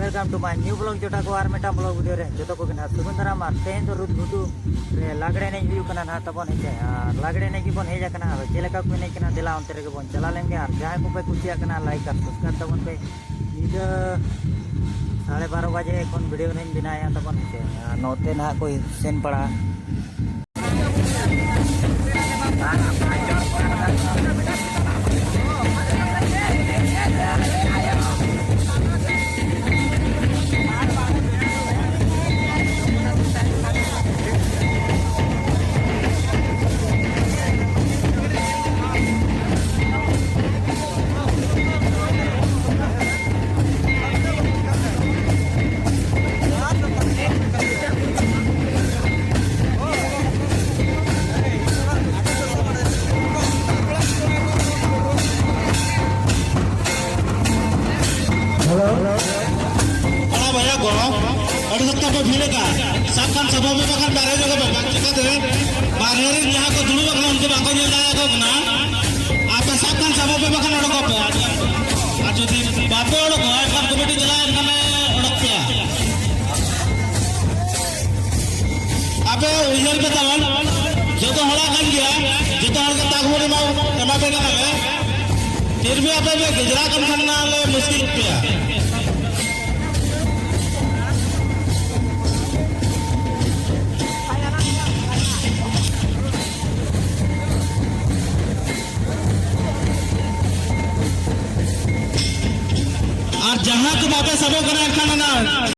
welcome to my new blog जोटा को are Meta blog video रे जो को ना सुगंधरा मा तेन तो रुद घुटू रे लागड़े ने हुई कना ना तबन हे लागड़े ने की बन हे जाकना चेलेका को ने कना दिला अंतरे के बन चला लेंगे और जहां को पे कुसिया कना लाइक और सब्सक्राइब तबन पे नीचे 12:30 बजे कोन वीडियो ने बनाया तबन हे नोते ना कोई सेन पड़ा भैया गो और सत्ता पे भीड़ का सब काम सभा में बखन बारे जगह पे बात चिका दे बारे यहां को दुनु बखन उनके बाको मिल जाएगा को ना आप सब काम सभा पे बखन ओडको पे आज जो बापे ओडको सब कमेटी चलाए इनमें ओडकिया अबे उजल पे तवन जो तो हड़ा कर गया जो तो हड़ का तागमोरे में कमा पे ना लगे फिर भी अबे गुजरात कम करना ले मुश्किल पे और जहां तुम आपे सबो कना खाना ना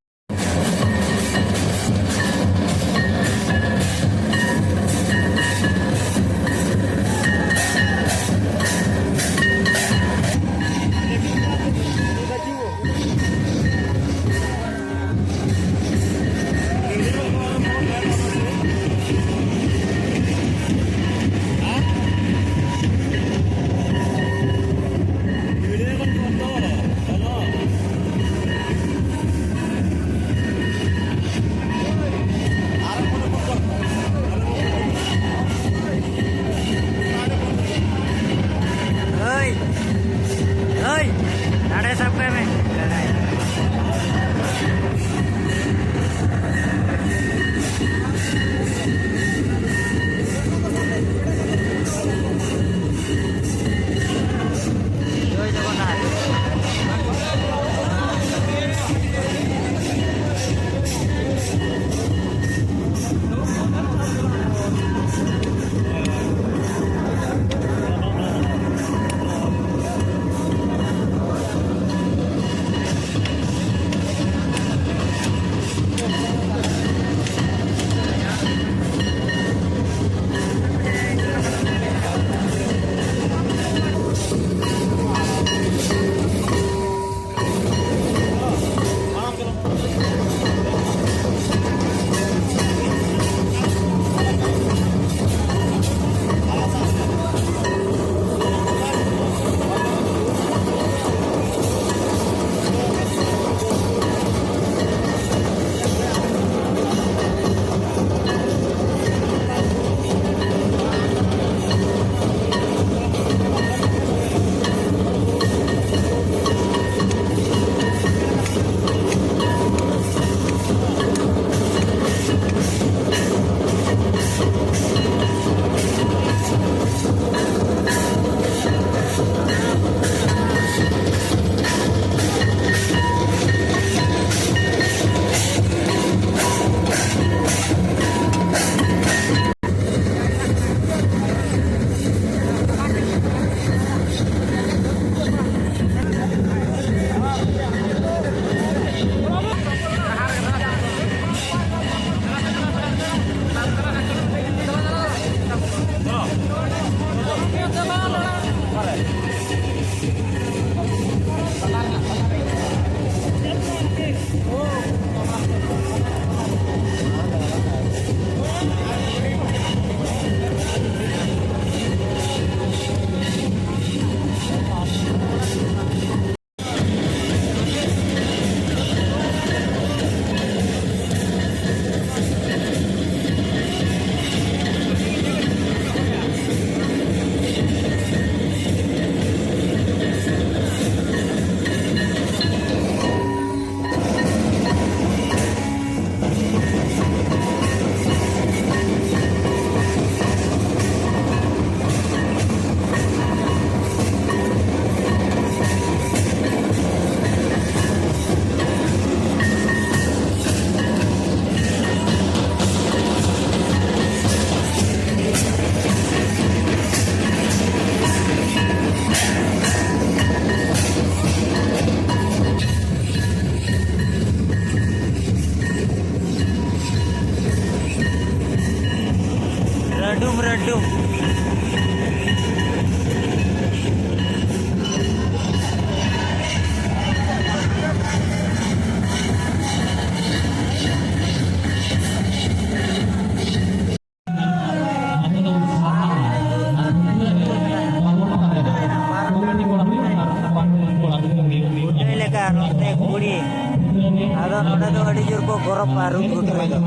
ᱞᱟᱹᱜᱤ ᱟᱫᱚ ᱱᱚᱰᱮ ᱫᱚ ᱟᱹᱰᱤ ᱡᱳᱨ ᱠᱚ ᱜᱚᱨᱚᱵᱟ ᱨᱩᱫ ᱜᱷᱩᱴᱩ ᱨᱮᱫᱚ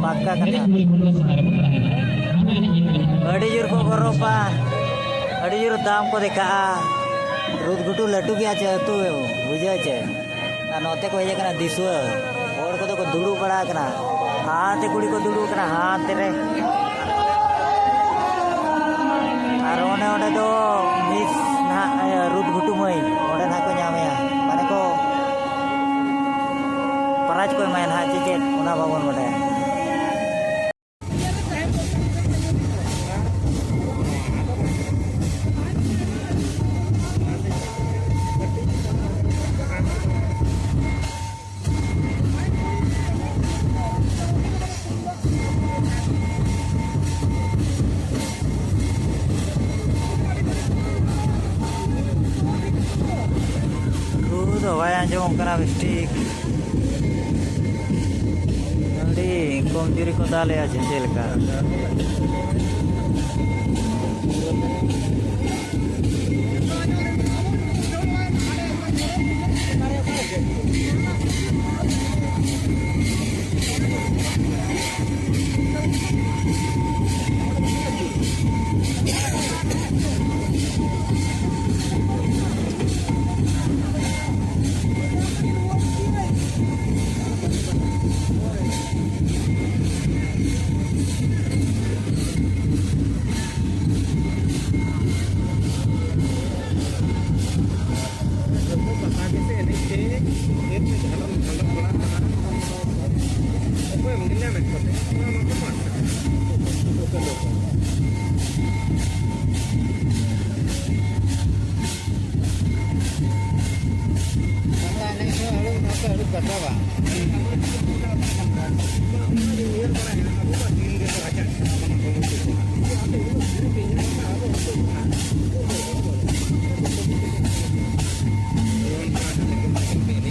ᱯᱟक्ᱠᱟ ᱠᱟᱛᱷᱟ ᱟᱹᱰᱤ ᱡᱳᱨ ᱠᱚ ᱜᱚᱨᱚᱵᱟ ᱟᱹᱰᱤ ᱡᱳᱨ ᱫᱟᱢ ᱠᱚ ᱫᱮᱠᱷᱟᱜᱼᱟ ᱨᱩᱫ ᱜᱷᱩᱴᱩ ᱞᱟᱹᱴᱩ ᱜᱮᱭᱟ ᱪᱮ ᱟᱹᱛᱩ ᱵᱩᱡᱷᱟᱹᱣ ᱪᱮ ᱟᱨ ᱱᱚᱛᱮ ᱠᱚ ᱦᱮᱡ ᱟᱠᱟᱱᱟ ᱫᱤᱥᱩᱣᱟᱹ ᱦᱚᱲ ᱠᱚᱫᱚ ᱠᱚ ᱫᱩᱲᱩᱵ ᱵᱟᱲᱟ ᱟᱠᱟᱱᱟ ᱦᱟᱱᱛᱮ ᱠᱩᱲᱤ ᱠᱚ ᱫᱩᱲᱩᱵ ᱟᱠᱟᱱᱟ ᱦᱟᱱᱛᱮ ᱨᱮ ᱟᱨ ᱚᱸᱰᱮ ᱫᱚ ᱢᱤᱥ ᱱᱟᱦᱟᱜ ᱨᱩᱫ ᱜᱷᱩᱴᱩ ᱢᱟᱹᱭ ᱚᱸᱰᱮ ᱱᱟᱦᱟᱜ ᱠᱚ ᱧᱟᱢᱮᱭᱟ ᱢᱟᱱᱮ ᱠᱚ ᱯᱨᱟᱭᱤᱡᱽ ᱠᱚ ᱮᱢᱟᱭᱟ ᱱᱟᱦᱟᱜ ᱪᱮᱫ ᱚᱱᱟ ᱵᱟᱵᱚᱱ ᱵᱟᱰᱟᱭᱟ ᱫᱚ ᱵᱟᱭ ᱟᱸᱡᱚᱢᱚᱜ ᱠᱟᱱᱟ ᱵᱮᱥᱴᱷᱤᱠ ᱟᱹᱰᱤ ᱠᱚᱢᱡᱩᱨᱤ ᱠᱚ ᱫᱟᱞᱮᱜᱼᱟ ᱪᱮ ᱪᱮᱫ ᱞᱮᱠᱟ Kata